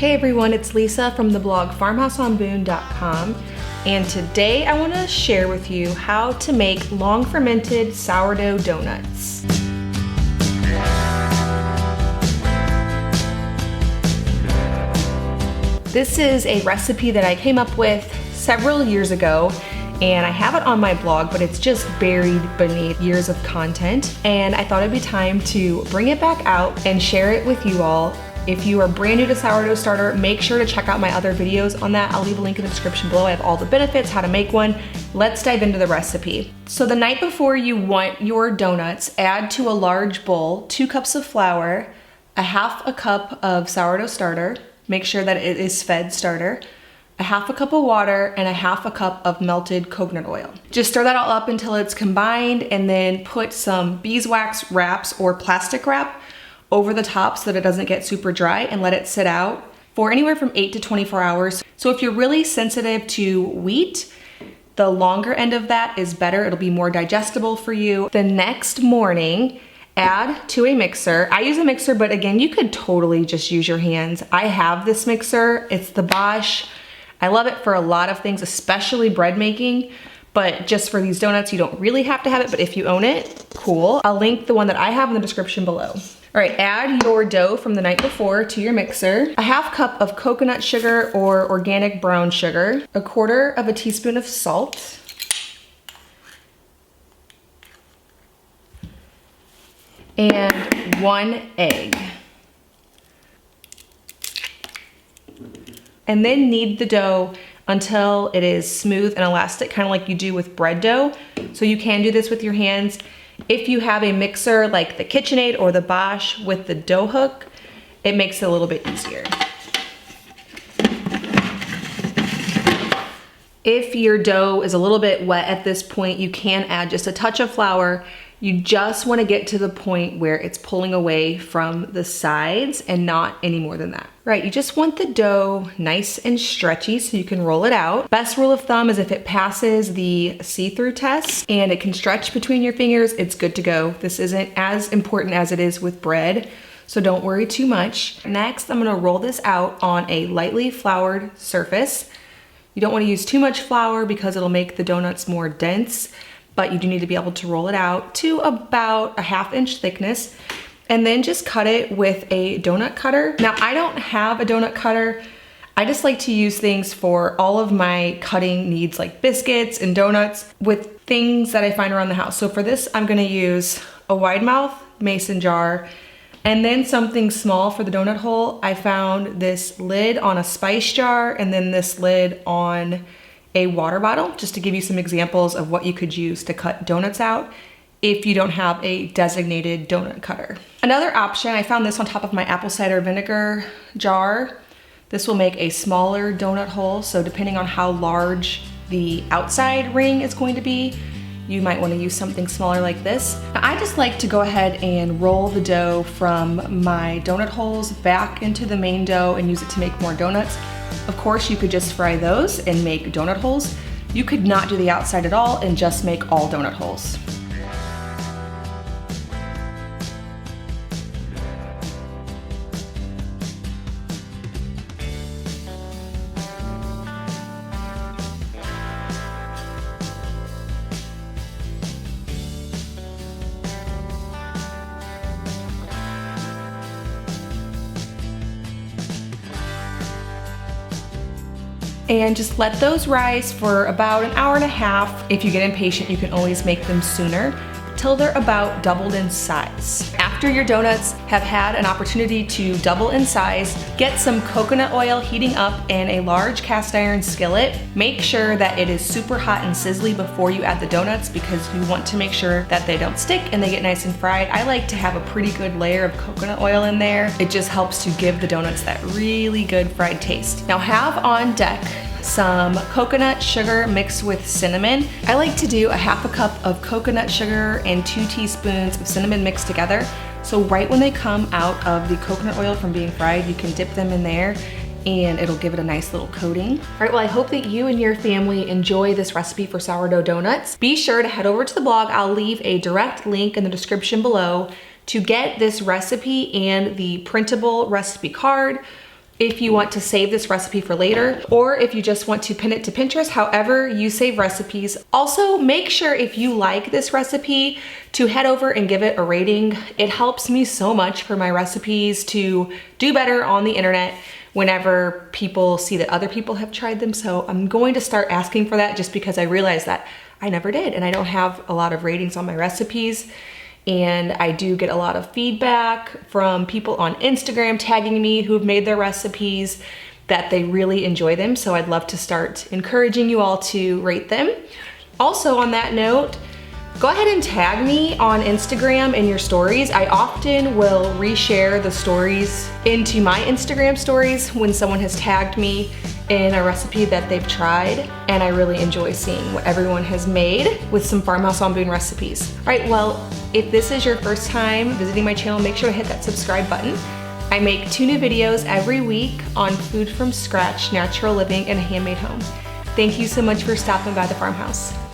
Hey everyone, it's Lisa from the blog farmhouseonboone.com, and today I want to share with you how to make long fermented sourdough donuts. This is a recipe that I came up with several years ago, and I have it on my blog, but it's just buried beneath years of content, and I thought it'd be time to bring it back out and share it with you all. If you are brand new to sourdough starter, make sure to check out my other videos on that. I'll leave a link in the description below. I have all the benefits, how to make one. Let's dive into the recipe. So the night before you want your donuts, add to a large bowl 2 cups of flour, a half a cup of sourdough starter, make sure that it is fed starter, a half a cup of water, and a half a cup of melted coconut oil. Just stir that all up until it's combined, and then put some beeswax wraps or plastic wrap over the top so that it doesn't get super dry, and let it sit out for anywhere from 8 to 24 hours. So if you're really sensitive to wheat, the longer end of that is better. It'll be more digestible for you. The next morning, add to a mixer. I use a mixer, but again, you could totally just use your hands. I have this mixer. It's the Bosch. I love it for a lot of things, especially bread making, but just for these donuts, you don't really have to have it, but if you own it, cool. I'll link the one that I have in the description below. All right, add your dough from the night before to your mixer, a half cup of coconut sugar or organic brown sugar, a 1/4 teaspoon of salt, and 1 egg. And then knead the dough until it is smooth and elastic, kind of like you do with bread dough. So you can do this with your hands. If you have a mixer like the KitchenAid or the Bosch with the dough hook, it makes it a little bit easier. If your dough is a little bit wet at this point, you can add just a touch of flour. You just want to get to the point where it's pulling away from the sides and not any more than that. Right, you just want the dough nice and stretchy so you can roll it out. Best rule of thumb is if it passes the see-through test and it can stretch between your fingers, it's good to go. This isn't as important as it is with bread, so don't worry too much. Next, I'm gonna roll this out on a lightly floured surface. You don't want to use too much flour because it'll make the donuts more dense, but you do need to be able to roll it out to about a 1/2 inch thickness, and then just cut it with a donut cutter. Now, I don't have a donut cutter. I just like to use things for all of my cutting needs, like biscuits and donuts, with things that I find around the house. So for this, I'm gonna use a wide mouth mason jar, and then something small for the donut hole. I found this lid on a spice jar, and then this lid on a water bottle, just to give you some examples of what you could use to cut donuts out if you don't have a designated donut cutter. Another option, I found this on top of my apple cider vinegar jar. This will make a smaller donut hole, so depending on how large the outside ring is going to be, you might want to use something smaller like this. Now, I just like to go ahead and roll the dough from my donut holes back into the main dough and use it to make more donuts. Of course, you could just fry those and make donut holes. You could not do the outside at all and just make all donut holes. And just let those rise for about an hour and a half. If you get impatient, you can always make them sooner, till they're about doubled in size. After your donuts have had an opportunity to double in size, get some coconut oil heating up in a large cast iron skillet. Make sure that it is super hot and sizzly before you add the donuts, because you want to make sure that they don't stick and they get nice and fried. I like to have a pretty good layer of coconut oil in there. It just helps to give the donuts that really good fried taste. Now, have on deck some coconut sugar mixed with cinnamon. I like to do a half a cup of coconut sugar and 2 teaspoons of cinnamon mixed together. So right when they come out of the coconut oil from being fried, you can dip them in there and it'll give it a nice little coating. All right, well, I hope that you and your family enjoy this recipe for sourdough donuts. Be sure to head over to the blog. I'll leave a direct link in the description below to get this recipe and the printable recipe card if you want to save this recipe for later, or if you just want to pin it to Pinterest, however you save recipes. Also, make sure if you like this recipe to head over and give it a rating. It helps me so much for my recipes to do better on the internet whenever people see that other people have tried them. So I'm going to start asking for that just because I realized that I never did and I don't have a lot of ratings on my recipes. And I do get a lot of feedback from people on Instagram tagging me who've made their recipes that they really enjoy them. So I'd love to start encouraging you all to rate them. Also on that note, go ahead and tag me on Instagram in your stories. I often will reshare the stories into my Instagram stories when someone has tagged me in a recipe that they've tried, and I really enjoy seeing what everyone has made with some Farmhouse on Boone recipes. All right, well, if this is your first time visiting my channel, make sure to hit that subscribe button. I make 2 new videos every week on food from scratch, natural living, and a handmade home. Thank you so much for stopping by the Farmhouse.